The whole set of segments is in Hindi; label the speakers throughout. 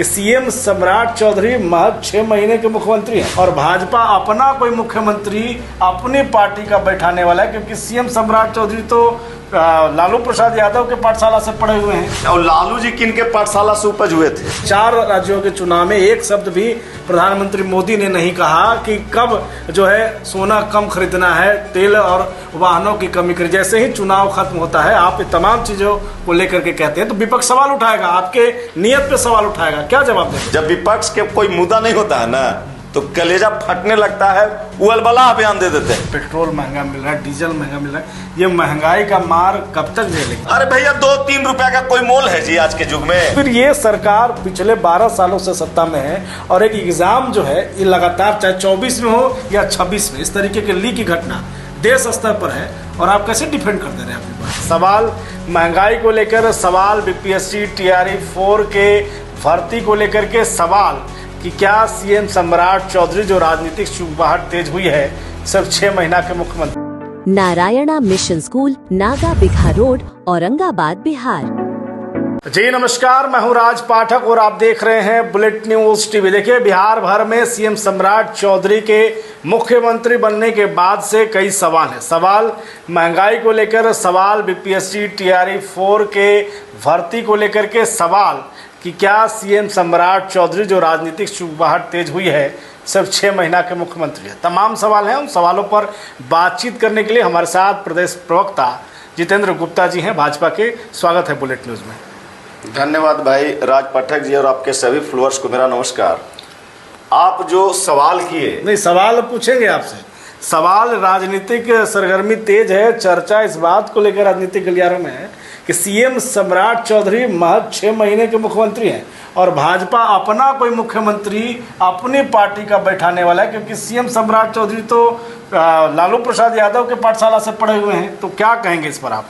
Speaker 1: सीएम सम्राट चौधरी महज 6 महीने के मुख्यमंत्री हैं और भाजपा अपना कोई मुख्यमंत्री अपनी पार्टी का बैठाने वाला है, क्योंकि सीएम सम्राट चौधरी तो लालू प्रसाद यादव के पाठशाला से पढ़े हुए हैं।
Speaker 2: और लालू जी किन के पाठशाला से उपज हुए थे?
Speaker 1: 4 राज्यों के चुनाव में एक शब्द भी प्रधानमंत्री मोदी ने नहीं कहा कि कब जो है सोना कम खरीदना है, तेल और वाहनों की कमी करें। जैसे ही चुनाव खत्म होता है आप तमाम चीजों को लेकर के कहते हैं तो विपक्ष सवाल उठाएगा, आपके नियत पे सवाल उठाएगा, क्या जवाब दें?
Speaker 2: जब विपक्ष के कोई मुद्दा नहीं होता है ना तो कलेजा फटने लगता है, उलबला बयान दे देते हैं।
Speaker 1: पेट्रोल महंगा मिल रहा है, डीजल महंगा मिल रहा है, ये महंगाई का मार कब तक झेलेगी?
Speaker 2: अरे भैया 2-3 रुपया का कोई मोल है जी आज के युग में।
Speaker 1: फिर ये सरकार पिछले 12 सालों से सत्ता में है और एक एग्जाम जो है ये लगातार चाहे 24 में हो या 26 में इस तरीके के लीक की घटना देश स्तर पर है और आप कैसे डिफेंड कर दे रहे हैं अपनी बात? सवाल महंगाई को लेकर, सवाल बीपीएससी TRE 4 के भर्ती को लेकर के, सवाल कि क्या सीएम सम्राट चौधरी जो राजनीतिक शुरुआत तेज हुई है सिर्फ 6 महीना के मुख्यमंत्री।
Speaker 3: Narayana mission school, Naga Bigha road, Aurangabad, Bihar.
Speaker 1: जी नमस्कार, मैं हूं राज पाठक और आप देख रहे हैं बुलेट न्यूज टीवी। देखिए, बिहार भर में सीएम सम्राट चौधरी के मुख्यमंत्री बनने के बाद से कई सवाल हैं। सवाल महंगाई को लेकर, सवाल बीपीएससी TRE 4 के भर्ती को लेकर के, सवाल कि क्या सीएम सम्राट चौधरी जो राजनीतिक शुरुआत तेज हुई है सिर्फ 6 महीना के मुख्यमंत्री है। तमाम सवाल हैं, उन सवालों पर बातचीत करने के लिए हमारे साथ प्रदेश प्रवक्ता जितेंद्र गुप्ता जी हैं भाजपा के। स्वागत है बुलेट न्यूज में।
Speaker 2: धन्यवाद भाई राज पाठक जी और आपके सभी फॉलोअर्स को मेरा नमस्कार। आप जो सवाल किए,
Speaker 1: नहीं सवाल पूछेंगे आपसे, सवाल राजनीतिक सरगर्मी तेज है, चर्चा इस बात को लेकर राजनीतिक गलियारों में है कि सीएम सम्राट चौधरी महज 6 महीने के मुख्यमंत्री हैं और भाजपा अपना कोई मुख्यमंत्री अपनी पार्टी का बैठाने वाला है, क्योंकि सीएम सम्राट चौधरी तो लालू प्रसाद यादव के पाठशाला से पढ़े हुए हैं। तो क्या कहेंगे इस पर आप?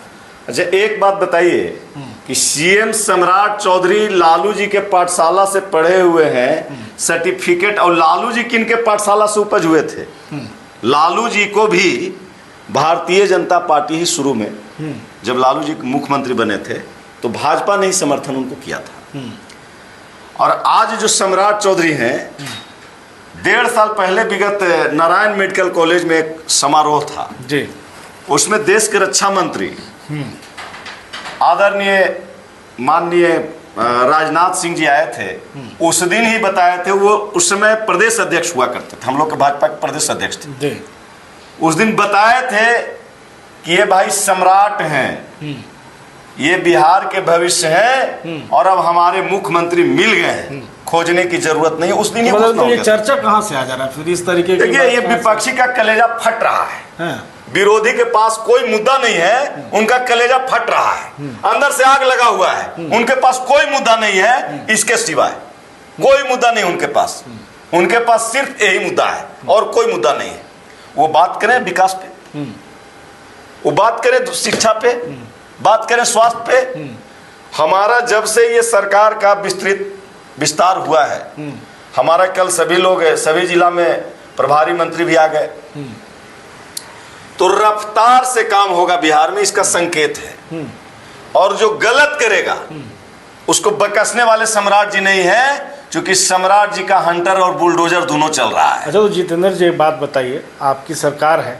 Speaker 2: अच्छा एक बात बताइए कि सीएम सम्राट चौधरी लालू जी के पाठशाला से पढ़े हुए हैं, सर्टिफिकेट, और लालू जी किन के पाठशाला से उपज हुए थे? लालू जी को भी भारतीय जनता पार्टी ही शुरू में जब लालू जी मुख्यमंत्री बने थे तो भाजपा ने ही समर्थन उनको किया था। और आज जो सम्राट चौधरी हैं, 1.5 साल पहले विगत नारायण मेडिकल कॉलेज में एक समारोह था
Speaker 1: जी, उसमें
Speaker 2: देश के रक्षा मंत्री आदरणीय माननीय राजनाथ सिंह जी आए थे। उस दिन ही बताए थे, वो उस समय प्रदेश अध्यक्ष हुआ करते थे, हम लोग के भाजपा के प्रदेश अध्यक्ष थे। उस दिन बताए थे कि ये भाई सम्राट हैं, ये बिहार के भविष्य हैं और अब हमारे मुख्यमंत्री मिल गए हैं, खोजने की जरूरत नहीं। उस दिन
Speaker 1: ये चर्चा कहाँ से आ जा रहा है फिर इस तरीके की?
Speaker 2: देखिए, ये विपक्षी का कलेजा फट रहा है। विरोधी के पास कोई मुद्दा नहीं है, उनका कलेजा फट रहा है, अंदर से आग लगा हुआ है। उनके पास कोई मुद्दा नहीं है इसके सिवाय, कोई मुद्दा नहीं उनके पास। उनके पास सिर्फ यही मुद्दा है और कोई मुद्दा नहीं है। वो बात करें विकास पे, वो बात करें शिक्षा पे, बात करें स्वास्थ्य पे। हमारा जब से ये सरकार का विस्तार हुआ है, हमारा कल सभी लोग सभी जिला में प्रभारी मंत्री भी आ गए, तो रफ्तार से काम होगा बिहार में, इसका संकेत है। और जो गलत करेगा उसको बकसने वाले सम्राट जी नहीं है, क्योंकि सम्राट जी का हंटर और बुलडोजर दोनों चल रहा है।
Speaker 1: अच्छा, तो जितेंद्र जी एक बात बताइए, आपकी सरकार है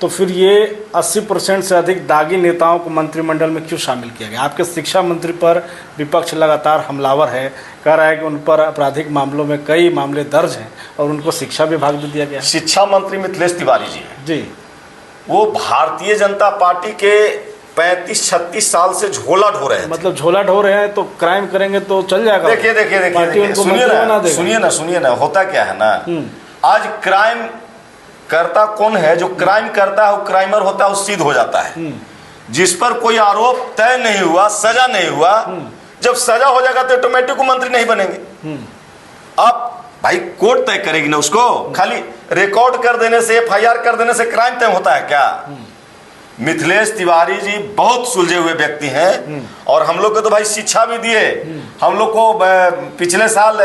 Speaker 1: तो फिर ये 80% से अधिक दागी नेताओं को मंत्रिमंडल में क्यों शामिल किया गया? आपके शिक्षा मंत्री पर विपक्ष लगातार हमलावर है, कह रहा है कि उन पर आपराधिक मामलों में कई मामले दर्ज हैं और उनको शिक्षा विभाग भी दिया गया।
Speaker 2: शिक्षा मंत्री मिथिलेश तिवारी जी हैं
Speaker 1: जी,
Speaker 2: वो भारतीय जनता पार्टी के 35-36 साल से झोला ढो रहे हैं।
Speaker 1: मतलब झोला ढो रहे हैं तो क्राइम करेंगे तो चल जाएगा?
Speaker 2: देखिए सुनिए ना, होता क्या है ना, आज क्राइम करता कौन है? जो क्राइम करता है वो क्राइमर होता है, वो सिद्ध हो जाता है। जिस पर कोई आरोप तय नहीं हुआ, सजा नहीं हुआ, जब सजा हो जाएगा तो ऑटोमेटिक मंत्री नहीं बनेंगे। अब भाई कोर्ट तय करेगी ना उसको, खाली रिकॉर्ड कर देने से, FIR कर देने से क्राइम तय होता है क्या? मिथिलेश तिवारी जी बहुत सुलझे हुए व्यक्ति हैं और हम लोग को तो भाई शिक्षा भी दिए। हम लोग को पिछले साल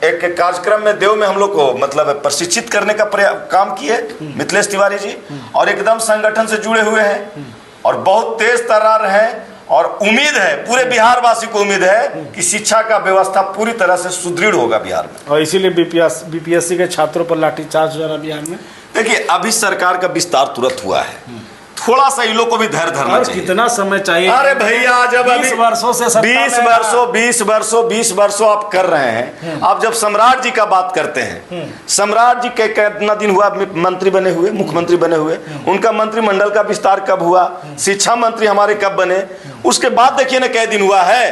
Speaker 2: एक कार्यक्रम में देव में हम लोग को मतलब प्रशिक्षित करने का काम किए मिथिलेश तिवारी जी, और एकदम संगठन से जुड़े हुए हैं और बहुत तेज तर्रार हैं और उम्मीद है, पूरे बिहार वासी को उम्मीद है कि शिक्षा का व्यवस्था पूरी तरह से सुदृढ़ होगा बिहार में।
Speaker 1: और इसीलिए बीपीएससी के छात्रों पर लाठीचार्ज हो रहा बिहार में। देखिए,
Speaker 2: अभी सरकार का विस्तार तुरंत हुआ है, थोड़ा सा इन लोग को भी धैर्य धरना चाहिए।
Speaker 1: कितना समय चाहिए?
Speaker 2: अरे भैया, जब
Speaker 1: 20 वर्षों से
Speaker 2: 20 वर्षों आप कर रहे हैं। आप जब सम्राट जी का बात करते हैं, सम्राट जी के कितना दिन हुआ मंत्री बने हुए, मुख्यमंत्री बने हुए? उनका मंत्रिमंडल का विस्तार कब हुआ? शिक्षा मंत्री हमारे कब बने? उसके बाद देखिए ना कै दिन हुआ है।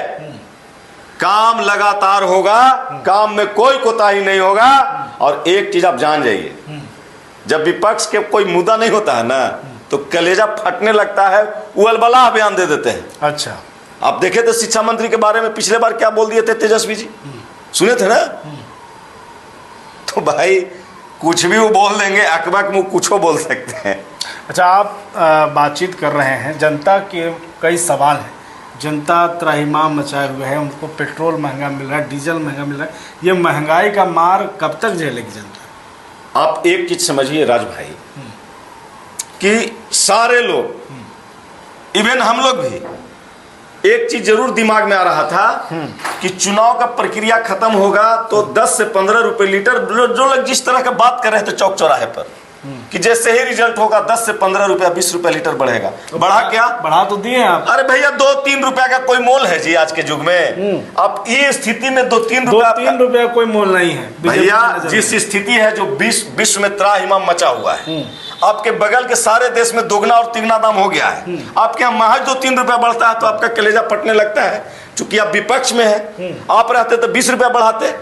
Speaker 2: काम लगातार होगा, काम में कोई कोताही नहीं होगा। और एक चीज आप जान जाइए, जब विपक्ष के कोई मुद्दा नहीं होता है ना, तो कलेजा फटने लगता है, उलबला बयान दे देते हैं।
Speaker 1: अच्छा,
Speaker 2: आप देखे थे शिक्षा मंत्री के बारे में पिछले बार क्या बोल दिए थे तेजस्वी जी, सुने थे ना? तो भाई कुछ भी वो बोल देंगे, अकबक मुंह कुछ बोल सकते हैं।
Speaker 1: अच्छा, आप बातचीत कर रहे हैं, जनता के कई सवाल हैं। जनता त्राहिमाम मचाए हुए है, उनको पेट्रोल महंगा मिल रहा है, डीजल महंगा मिल रहा है। ये महंगाई का मार कब तक झेलेगी जनता?
Speaker 2: आप एक चीज समझिए राज भाई, कि सारे लोग, इवन हम लोग भी, एक चीज जरूर दिमाग में आ रहा था कि चुनाव का प्रक्रिया खत्म होगा तो 10 से 15 रुपए लीटर, जो लोग जिस तरह का बात कर रहे थे चौक चौराहे पर, कि जैसे ही रिजल्ट होगा 10 से 15 रुपया 20 रुपया लीटर बढ़ेगा। तो बढ़ा क्या?
Speaker 1: बढ़ा तो दिए आप।
Speaker 2: अरे भैया, 2-3 रुपया का कोई मोल है जी आज के युग में? अब ये स्थिति में 2-3
Speaker 1: रुपया कोई मोल नहीं है
Speaker 2: भैया। जिस स्थिति है, जो विश्व में त्राहिमाम मचा हुआ है, आपके बगल के सारे देश में दोगुना और तिगुना दाम हो गया है। आपके यहाँ महज 2-3 रुपया बढ़ता है तो आपका कलेजा फटने लगता है। चूंकि आप विपक्ष में है, आप रहते तो 20 रुपया बढ़ाते।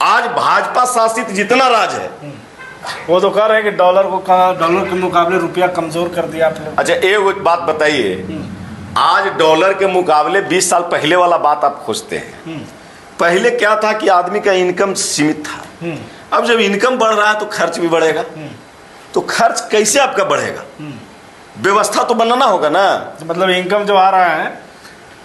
Speaker 2: आज भाजपा शासित जितना राज है,
Speaker 1: वो तो कह रहे हैं कि डॉलर के मुकाबले रुपया कमजोर कर दिया आपने।
Speaker 2: अच्छा, एक बात बताइए, आज डॉलर के मुकाबले 20 साल पहले वाला बात आप खोजते हैं। पहले क्या था कि आदमी का इनकम सीमित था। अब जब इनकम बढ़ रहा है तो खर्च भी बढ़ेगा। तो खर्च कैसे आपका बढ़ेगा? व्यवस्था तो बनाना होगा ना।
Speaker 1: मतलब इनकम जो आ रहा है,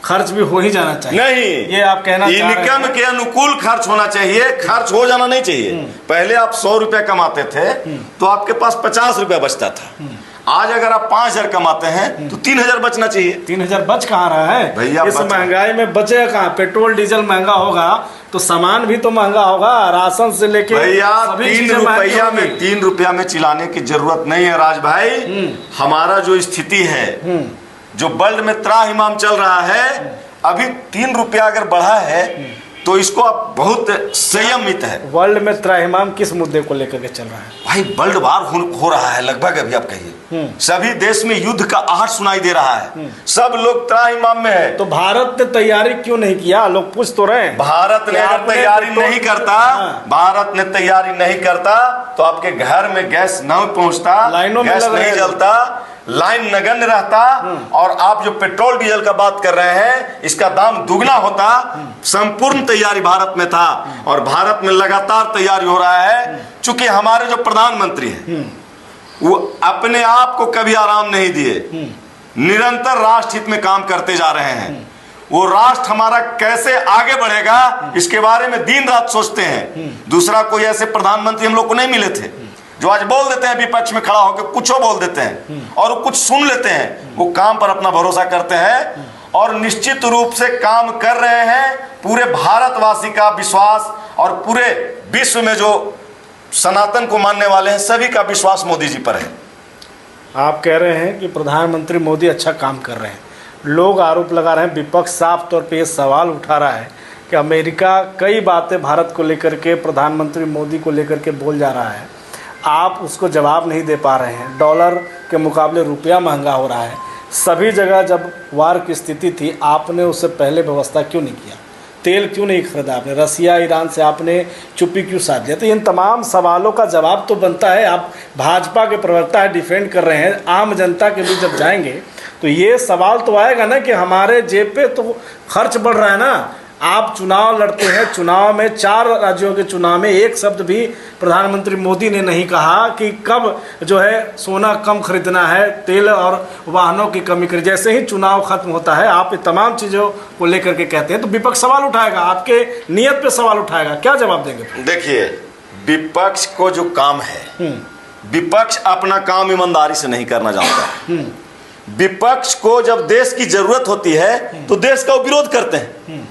Speaker 1: खर्च भी हो ही जाना चाहिए।
Speaker 2: नहीं,
Speaker 1: ये आप कहना चाह रहे हैं?
Speaker 2: इनकम के अनुकूल खर्च होना चाहिए, खर्च हो जाना नहीं चाहिए। पहले आप 100 रुपया कमाते थे तो आपके पास 50 रुपया बचता था। आज अगर आप 5000 कमाते हैं तो 3000 बचना चाहिए।
Speaker 1: 3000 बच कहाँ रहा है
Speaker 2: भैया?
Speaker 1: इस महंगाई में बचेगा कहाँ? पेट्रोल डीजल महंगा होगा तो सामान भी तो महंगा होगा, राशन से लेके
Speaker 2: भैया। 3 रुपया में चिल्लाने की जरूरत नहीं है राज भाई। हमारा जो स्थिति है, जो वर्ल्ड में त्राहिमाम चल रहा है, अभी 3 रुपया अगर बढ़ा है तो इसको आप बहुत संयमित है।
Speaker 1: वर्ल्ड में त्राहिमाम किस मुद्दे को लेकर के चल रहा है
Speaker 2: भाई? वर्ल्ड वार हो रहा है लगभग। अभी आप कहिए, सभी देश में युद्ध का आहट सुनाई दे रहा है, सब लोग त्राहिमाम में है।
Speaker 1: तो भारत ने तैयारी क्यों नहीं किया? लोग पूछ तो रहे हैं।
Speaker 2: भारत ने अगर तैयारी नहीं करता, भारत ने तैयारी नहीं करता तो आपके घर में गैस नहीं पहुंचता,
Speaker 1: लाइनों में
Speaker 2: गैस नहीं जलता, लाइन नगण्य रहता, और आप जो पेट्रोल डीजल का बात कर रहे हैं इसका दाम दुगना होता। संपूर्ण तैयारी भारत में था और भारत में लगातार तैयारी हो रहा है। चूंकि हमारे जो प्रधानमंत्री हैं वो अपने आप को कभी आराम नहीं दिए, निरंतर राष्ट्र हित में काम करते जा रहे हैं। वो राष्ट्र हमारा कैसे आगे बढ़ेगा इसके बारे में दिन रात सोचते हैं। दूसरा कोई ऐसे प्रधानमंत्री हम लोग को नहीं मिले थे जो आज बोल देते हैं विपक्ष में खड़ा होकर कुछ बोल देते हैं और वो कुछ सुन लेते हैं। वो काम पर अपना भरोसा करते हैं और निश्चित रूप से काम कर रहे हैं। पूरे भारतवासी का विश्वास और पूरे विश्व में जो सनातन को मानने वाले हैं सभी का विश्वास मोदी जी पर है।
Speaker 1: आप कह रहे हैं कि प्रधानमंत्री मोदी अच्छा काम कर रहे हैं। लोग आरोप लगा रहे हैं, विपक्ष साफ तौर पे ये सवाल उठा रहा है कि अमेरिका कई बातें भारत को लेकर के प्रधानमंत्री मोदी को लेकर के बोल जा रहा है, आप उसको जवाब नहीं दे पा रहे हैं। डॉलर के मुकाबले रुपया महंगा हो रहा है। सभी जगह जब वार की स्थिति थी आपने उससे पहले व्यवस्था क्यों नहीं किया? तेल क्यों नहीं खरीदा आपने? रसिया ईरान से आपने चुप्पी क्यों साध लिया? तो इन तमाम सवालों का जवाब तो बनता है। आप भाजपा के प्रवक्ता है, डिफेंड कर रहे हैं, आम जनता के बीच जब जाएंगे तो ये सवाल तो आएगा ना कि हमारे जेब पे तो खर्च बढ़ रहा है ना। आप चुनाव लड़ते हैं, चुनाव में 4 राज्यों के चुनाव में एक शब्द भी प्रधानमंत्री मोदी ने नहीं कहा कि कब जो है सोना कम खरीदना है, तेल और वाहनों की कमी करी। जैसे ही चुनाव खत्म होता है आप तमाम चीज़ों को लेकर के कहते हैं तो विपक्ष सवाल उठाएगा, आपके नियत पे सवाल उठाएगा। क्या जवाब देंगे?
Speaker 2: देखिए, विपक्ष को जो काम है, विपक्ष अपना काम ईमानदारी से नहीं करना जानता। विपक्ष को जब देश की जरूरत होती है तो देश का वो विरोध करते हैं,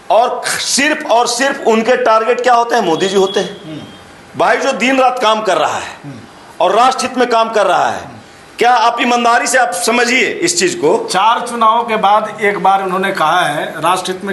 Speaker 2: और सिर्फ उनके टारगेट क्या होते हैं? मोदी जी होते हैं। भाई जो दिन रात काम कर रहा है और राष्ट्र हित में काम कर रहा है, क्या आप ईमानदारी से आप समझिए इस चीज को।
Speaker 1: 4 चुनावों के बाद एक बार उन्होंने कहा है राष्ट्र हित में